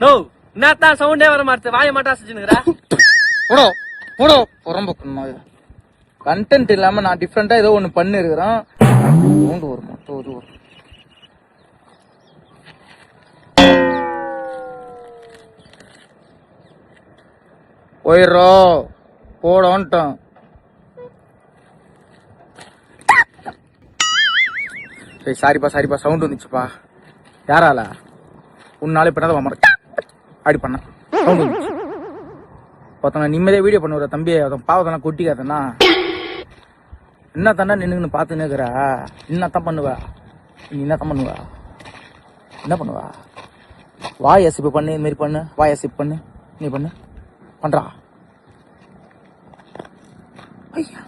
No என்னத்தான் சவுண்டே வர மாட்டேன் வாய மாட்டா செஞ்சுனுக்குறா போடோ போடோ புறம்போக்கு கண்டென்ட் இல்லாம நான் டிஃப்ரெண்டா ஏதோ ஒண்ணு பண்ணிருக்கிறேன். சவுண்ட் வரும் அது வரும். போயிடுறோம் போடோன்ட்டோம். சாரிப்பா சவுண்ட் வந்துச்சுப்பா. யாரால உன்னால பண்ணாத அப்படி பண்ண சவுண்ட் வந்துச்சு. ஒருத்தவங்க நிம்மதியா வீடியோ பண்ணுற தம்பி ஒருத்தன் பாவத்தெல்லாம் கொட்டிக்காதன்னா என்ன தானே நின்னுன்னு பார்த்துன்னு இருக்கிறா. என்னத்தான் பண்ணுவா நீ? என்னத்தான் பண்ணுவா? என்ன பண்ணுவா? வாய் அசிப்பு பண்ணு, இது மாதிரி பண்ணு, வாய் அசிப்பு பண்ணு, நீ பண்ணு பண்றா. ஐயா